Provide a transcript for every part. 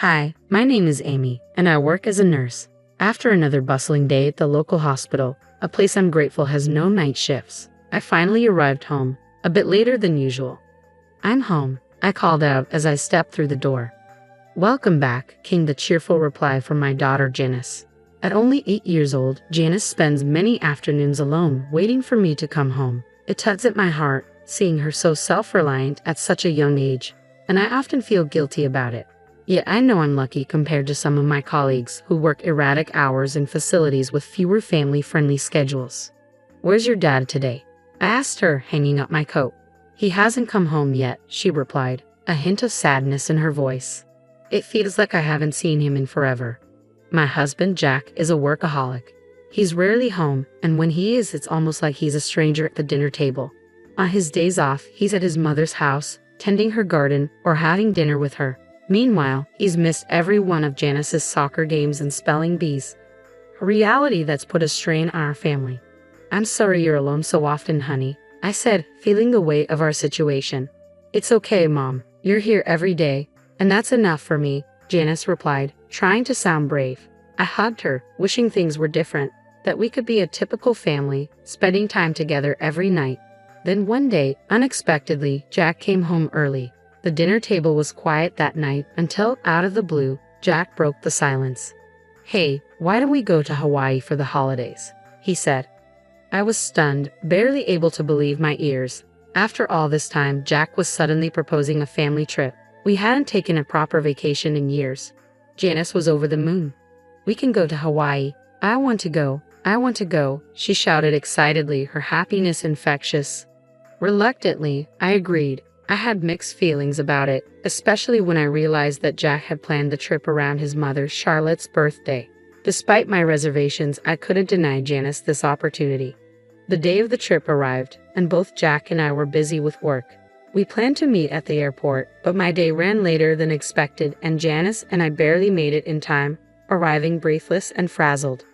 Hi, my name is Amy, and I work as a nurse. After another bustling day at the local hospital, a place I'm grateful has no night shifts, I finally arrived home, a bit later than usual. "I'm home," I called out as I stepped through the door. "Welcome back," came the cheerful reply from my daughter Janice. At only 8 years old, Janice spends many afternoons alone, waiting for me to come home. It tugs at my heart, seeing her so self-reliant at such a young age, and I often feel guilty about it. Yet I know I'm lucky compared to some of my colleagues who work erratic hours in facilities with fewer family-friendly schedules. "Where's your dad today?" I asked her, hanging up my coat. "He hasn't come home yet," she replied, a hint of sadness in her voice. "It feels like I haven't seen him in forever. My husband, Jack, is a workaholic. He's rarely home, and when he is, it's almost like he's a stranger at the dinner table. On his days off, he's at his mother's house, tending her garden or having dinner with her. Meanwhile, he's missed every one of Janice's soccer games and spelling bees. A reality that's put a strain on our family." "I'm sorry you're alone so often, honey," I said, feeling the weight of our situation. "It's okay, Mom. You're here every day, and that's enough for me," Janice replied, trying to sound brave. I hugged her, wishing things were different, that we could be a typical family, spending time together every night. Then one day, unexpectedly, Jack came home early. The dinner table was quiet that night until, out of the blue, Jack broke the silence. "Hey, why don't we go to Hawaii for the holidays?" he said. I was stunned, barely able to believe my ears. After all this time, Jack was suddenly proposing a family trip. We hadn't taken a proper vacation in years. Janice was over the moon. "We can go to Hawaii. I want to go. I want to go," she shouted excitedly, her happiness infectious. Reluctantly, I agreed. I had mixed feelings about it, especially when I realized that Jack had planned the trip around his mother, Charlotte's birthday. Despite my reservations, I couldn't deny Janice this opportunity. The day of the trip arrived, and both Jack and I were busy with work. We planned to meet at the airport, but my day ran later than expected, and Janice and I barely made it in time, arriving breathless and frazzled.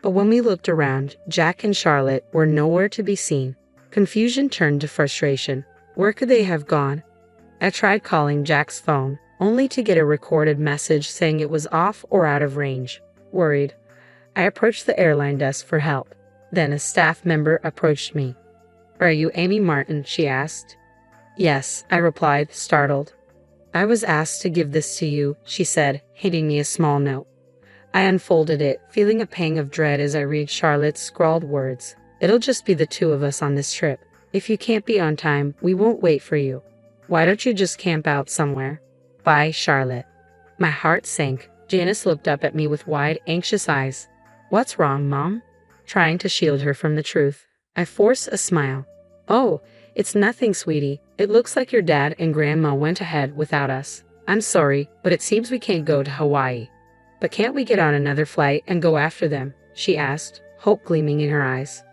But when we looked around, Jack and Charlotte were nowhere to be seen. Confusion turned to frustration. Where could they have gone? I tried calling Jack's phone, only to get a recorded message saying it was off or out of range. Worried, I approached the airline desk for help. Then a staff member approached me. "Are you Amy Martin?" she asked. "Yes," I replied, startled. "I was asked to give this to you," she said, handing me a small note. I unfolded it, feeling a pang of dread as I read Charlotte's scrawled words. "It'll just be the two of us on this trip. If you can't be on time, we won't wait for you. Why don't you just camp out somewhere? Bye, Charlotte." My heart sank. Janice looked up at me with wide, anxious eyes. "What's wrong, Mom?" Trying to shield her from the truth, I forced a smile. "Oh, it's nothing, sweetie. It looks like your dad and Grandma went ahead without us. I'm sorry, but it seems we can't go to Hawaii." "But can't we get on another flight and go after them?" she asked, hope gleaming in her eyes.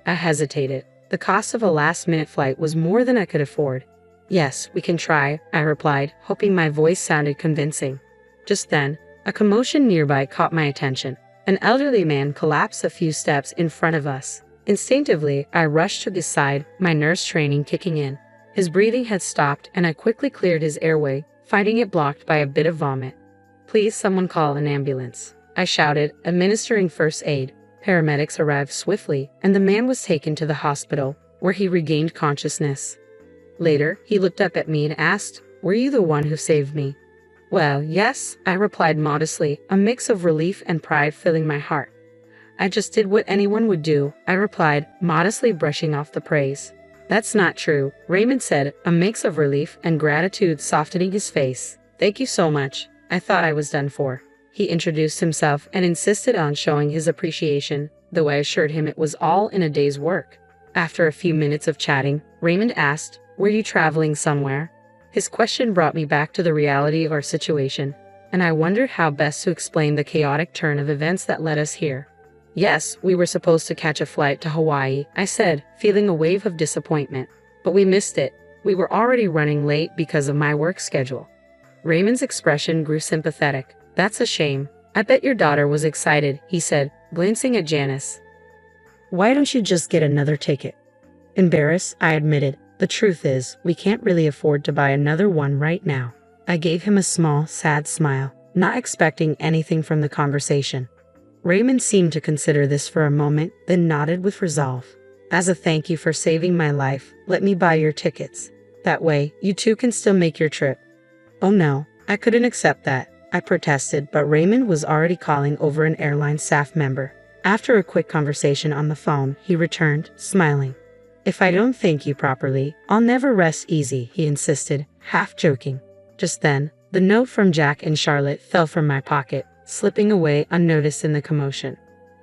I hesitated. The cost of a last-minute flight was more than I could afford. "Yes, we can try," I replied, hoping my voice sounded convincing. Just then, a commotion nearby caught my attention. An elderly man collapsed a few steps in front of us. Instinctively, I rushed to his side, my nurse training kicking in. His breathing had stopped, and I quickly cleared his airway, finding it blocked by a bit of vomit. "Please, someone call an ambulance," I shouted, administering first aid. Paramedics arrived swiftly, and the man was taken to the hospital, where he regained consciousness. Later, he looked up at me and asked, "Were you the one who saved me?" "Well, yes," I replied modestly, a mix of relief and pride filling my heart. "I just did what anyone would do," I replied, modestly brushing off the praise. "That's not true," Raymond said, a mix of relief and gratitude softening his face. "Thank you so much. I thought I was done for." He introduced himself and insisted on showing his appreciation, though I assured him it was all in a day's work. After a few minutes of chatting, Raymond asked, "Were you traveling somewhere?" His question brought me back to the reality of our situation, and I wondered how best to explain the chaotic turn of events that led us here. "Yes, we were supposed to catch a flight to Hawaii," I said, feeling a wave of disappointment. "But we missed it. We were already running late because of my work schedule." Raymond's expression grew sympathetic. "That's a shame. I bet your daughter was excited," he said, glancing at Janice. "Why don't you just get another ticket?" Embarrassed, I admitted, "The truth is, we can't really afford to buy another one right now." I gave him a small, sad smile. not expecting anything from the conversation. Raymond seemed to consider this for a moment, then nodded with resolve. As a thank you for saving my life, let me buy your tickets. That way, you two can still make your trip. Oh no, I couldn't accept that, I protested, but Raymond was already calling over an airline staff member. After a quick conversation on the phone, he returned, smiling. If I don't thank you properly, I'll never rest easy, he insisted, half joking. Just then, the note from Jack and Charlotte fell from my pocket, slipping away unnoticed in the commotion.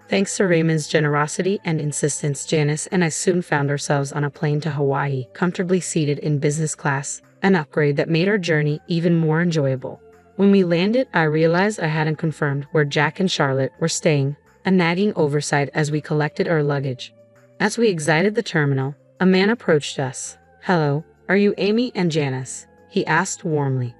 Thanks to Raymond's generosity and insistence, Janice and I soon found ourselves on a plane to Hawaii, comfortably seated in business class, an upgrade that made our journey even more enjoyable. When we landed, I realized I hadn't confirmed where Jack and Charlotte were staying, a nagging oversight as we collected our luggage. As we exited the terminal, a man approached us. "Hello, are you Amy and Janice?" he asked warmly.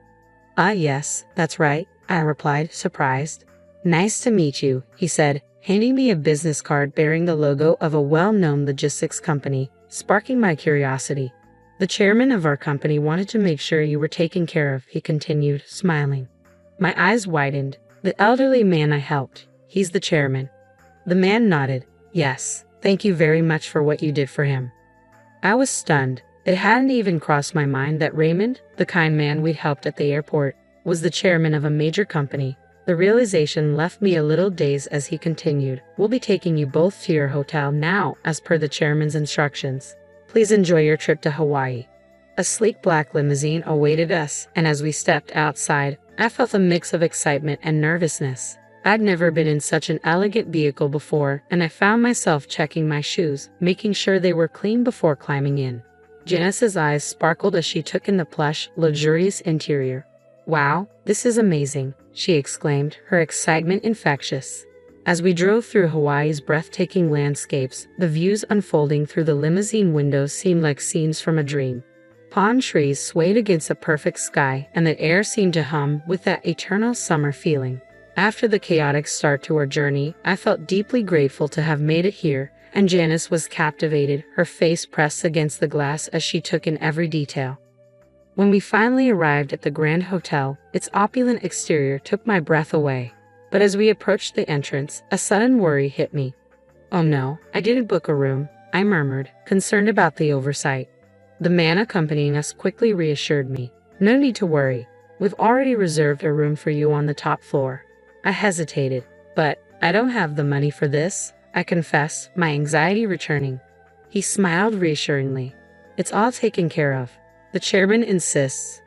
Yes, that's right," I replied, surprised. "Nice to meet you," he said, handing me a business card bearing the logo of a well-known logistics company, sparking my curiosity. "The chairman of our company wanted to make sure you were taken care of," he continued, smiling. My eyes widened. "The elderly man I helped, he's the chairman." The man nodded. "Yes, thank you very much for what you did for him." I was stunned. It hadn't even crossed my mind that Raymond, the kind man we'd helped at the airport, was the chairman of a major company. The realization left me a little dazed as he continued. "We'll be taking you both to your hotel now, as per the chairman's instructions. Please enjoy your trip to Hawaii." A sleek black limousine awaited us, and as we stepped outside, I felt a mix of excitement and nervousness. I'd never been in such an elegant vehicle before, and I found myself checking my shoes, making sure they were clean before climbing in. Janice's eyes sparkled as she took in the plush, luxurious interior. "Wow, this is amazing," she exclaimed, her excitement infectious. As we drove through Hawaii's breathtaking landscapes, the views unfolding through the limousine windows seemed like scenes from a dream. Palm trees swayed against a perfect sky, and the air seemed to hum with that eternal summer feeling. After the chaotic start to our journey, I felt deeply grateful to have made it here, and Janice was captivated, her face pressed against the glass as she took in every detail. When we finally arrived at the Grand Hotel, its opulent exterior took my breath away. But as we approached the entrance, a sudden worry hit me. "Oh no, I didn't book a room," I murmured, concerned about the oversight. The man accompanying us quickly reassured me. "No need to worry. We've already reserved a room for you on the top floor." I hesitated. "But I don't have the money for this," I confessed, my anxiety returning. He smiled reassuringly. "It's all taken care of. The chairman insists."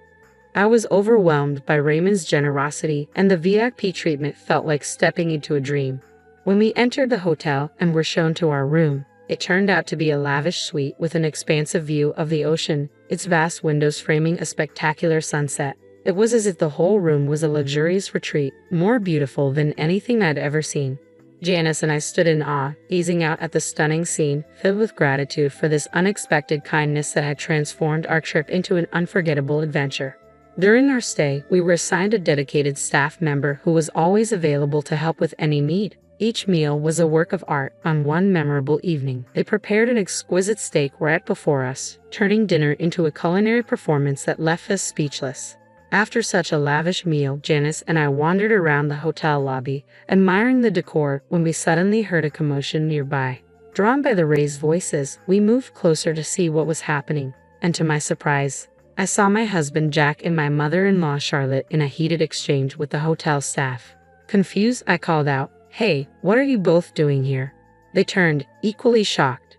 I was overwhelmed by Raymond's generosity, and the VIP treatment felt like stepping into a dream. When we entered the hotel and were shown to our room, it turned out to be a lavish suite with an expansive view of the ocean, its vast windows framing a spectacular sunset. It was as if the whole room was a luxurious retreat, more beautiful than anything I'd ever seen. Janice and I stood in awe, gazing out at the stunning scene, filled with gratitude for this unexpected kindness that had transformed our trip into an unforgettable adventure. During our stay, we were assigned a dedicated staff member who was always available to help with any need. Each meal was a work of art. On one memorable evening, they prepared an exquisite steak right before us, turning dinner into a culinary performance that left us speechless. After such a lavish meal, Janice and I wandered around the hotel lobby, admiring the decor, when we suddenly heard a commotion nearby. Drawn by the raised voices, we moved closer to see what was happening, and to my surprise, I saw my husband Jack and my mother-in-law Charlotte in a heated exchange with the hotel staff. Confused, I called out, "Hey, what are you both doing here?" They turned, equally shocked.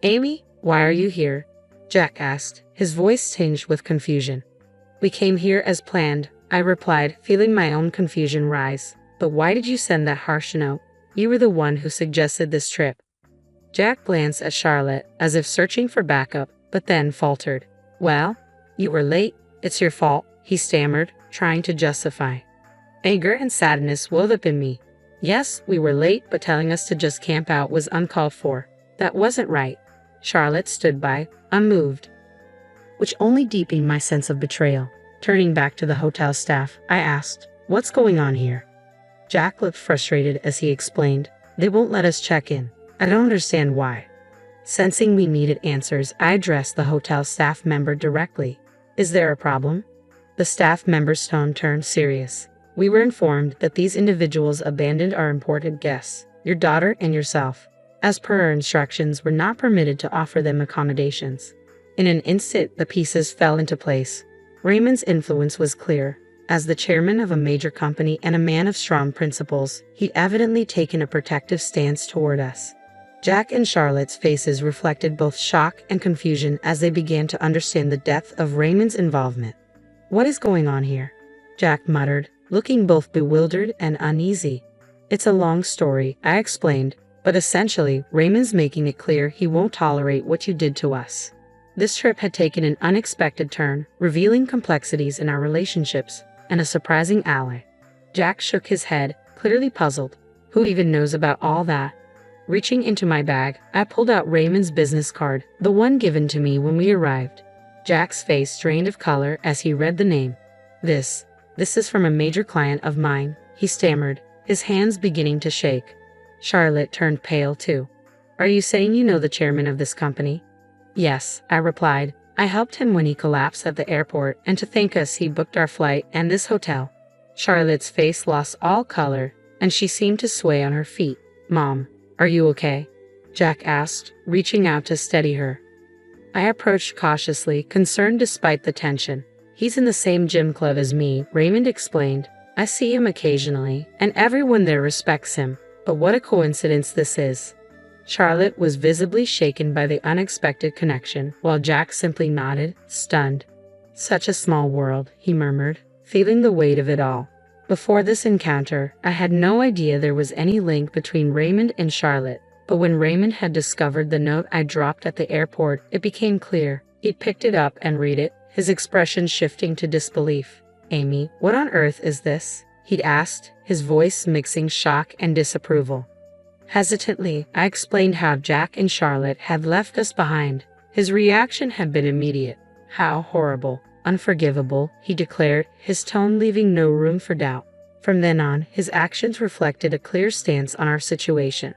"Amy, why are you here?" Jack asked, his voice tinged with confusion. "We came here as planned," I replied, feeling my own confusion rise. "But why did you send that harsh note? You were the one who suggested this trip." Jack glanced at Charlotte, as if searching for backup, but then faltered. "Well, you were late. It's your fault," he stammered, trying to justify. Anger and sadness welled up in me. Yes, we were late, but telling us to just camp out was uncalled for. That wasn't right. Charlotte stood by, unmoved, which only deepened my sense of betrayal. Turning back to the hotel staff, I asked, "What's going on here?" Jack looked frustrated as he explained, "They won't let us check in. I don't understand why." Sensing we needed answers, I addressed the hotel staff member directly. "Is there a problem?" The staff member's tone turned serious. We were informed that these individuals abandoned our important guests, your daughter and yourself. As per our instructions, we're not permitted to offer them accommodations. In an instant, the pieces fell into place. Raymond's influence was clear. As the chairman of a major company and a man of strong principles, he'd evidently taken a protective stance toward us. Jack and Charlotte's faces reflected both shock and confusion as they began to understand the depth of Raymond's involvement. "What is going on here?" Jack muttered, looking both bewildered and uneasy. "It's a long story," I explained, "but essentially, Raymond's making it clear he won't tolerate what you did to us." This trip had taken an unexpected turn, revealing complexities in our relationships and a surprising ally. Jack shook his head, clearly puzzled. "Who even knows about all that?" Reaching into my bag, I pulled out Raymond's business card, the one given to me when we arrived. Jack's face drained of color as he read the name. This is from a major client of mine," he stammered, his hands beginning to shake. Charlotte turned pale too. "Are you saying you know the chairman of this company?" "Yes," I replied. "I helped him when he collapsed at the airport, and to thank us he booked our flight and this hotel." Charlotte's face lost all color, and she seemed to sway on her feet. "Mom, are you okay?" Jack asked, reaching out to steady her. I approached cautiously, concerned despite the tension. "He's in the same gym club as me," Raymond explained. "I see him occasionally, and everyone there respects him. But what a coincidence this is." Charlotte was visibly shaken by the unexpected connection, while Jack simply nodded, stunned. "Such a small world," he murmured, feeling the weight of it all. Before this encounter, I had no idea there was any link between Raymond and Charlotte, but when Raymond had discovered the note I dropped at the airport, it became clear. He picked it up and read it, his expression shifting to disbelief. "Amy, what on earth is this?" he'd asked, his voice mixing shock and disapproval. Hesitantly, I explained how Jack and Charlotte had left us behind. His reaction had been immediate. "How horrible, unforgivable," he declared, his tone leaving no room for doubt. From then on, his actions reflected a clear stance on our situation.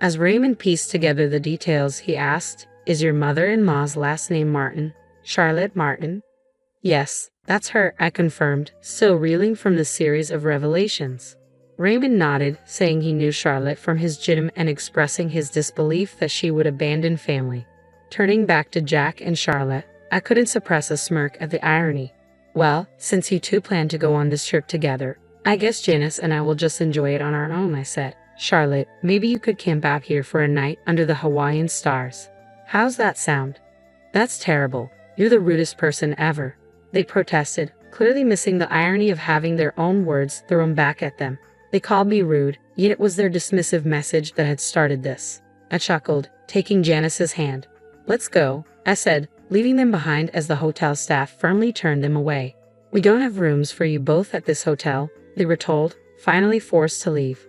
As Raymond pieced together the details, he asked, "Is your mother-in-law's last name Martin?" "Charlotte Martin?" "Yes, that's her," I confirmed, still reeling from the series of revelations. Raymond nodded, saying he knew Charlotte from his gym and expressing his disbelief that she would abandon family. Turning back to Jack and Charlotte, I couldn't suppress a smirk at the irony. "Well, since you two plan to go on this trip together, I guess Janice and I will just enjoy it on our own," I said. "Charlotte, maybe you could camp out here for a night under the Hawaiian stars. How's that sound?" "That's terrible. You're the rudest person ever," they protested, clearly missing the irony of having their own words thrown back at them. They called me rude, yet it was their dismissive message that had started this. I chuckled, taking Janice's hand. "Let's go," I said, leaving them behind as the hotel staff firmly turned them away. "We don't have rooms for you both at this hotel," they were told, finally forced to leave.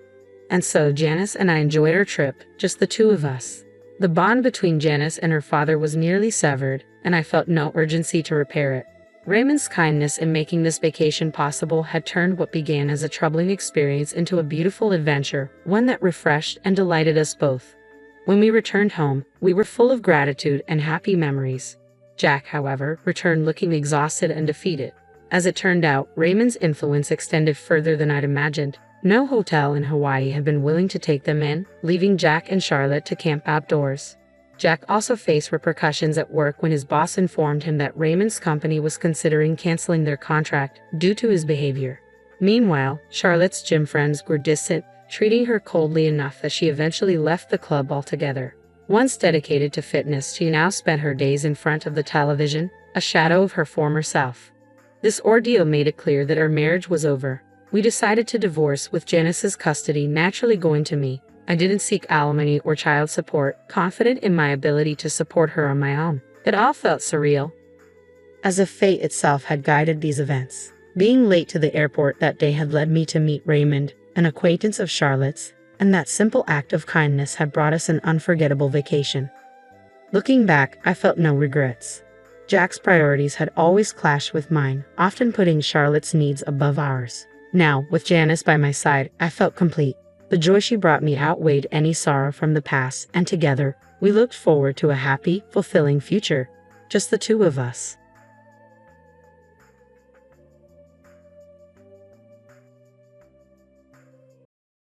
And so Janice and I enjoyed our trip, just the two of us. The bond between Janice and her father was nearly severed, and I felt no urgency to repair it. Raymond's kindness in making this vacation possible had turned what began as a troubling experience into a beautiful adventure, one that refreshed and delighted us both. When we returned home, we were full of gratitude and happy memories. Jack, however, returned looking exhausted and defeated. As it turned out, Raymond's influence extended further than I'd imagined. No hotel in Hawaii had been willing to take them in, leaving Jack and Charlotte to camp outdoors. Jack also faced repercussions at work when his boss informed him that Raymond's company was considering canceling their contract due to his behavior. Meanwhile, Charlotte's gym friends grew distant, treating her coldly enough that she eventually left the club altogether. Once dedicated to fitness, she now spent her days in front of the television, a shadow of her former self. This ordeal made it clear that our marriage was over. We decided to divorce, with Janice's custody naturally going to me. I didn't seek alimony or child support, confident in my ability to support her on my own. It all felt surreal, as if fate itself had guided these events. Being late to the airport that day had led me to meet Raymond, an acquaintance of Charlotte's, and that simple act of kindness had brought us an unforgettable vacation. Looking back, I felt no regrets. Jack's priorities had always clashed with mine, often putting Charlotte's needs above ours. Now, with Janice by my side, I felt complete. The joy she brought me outweighed any sorrow from the past, and together, we looked forward to a happy, fulfilling future. Just the two of us.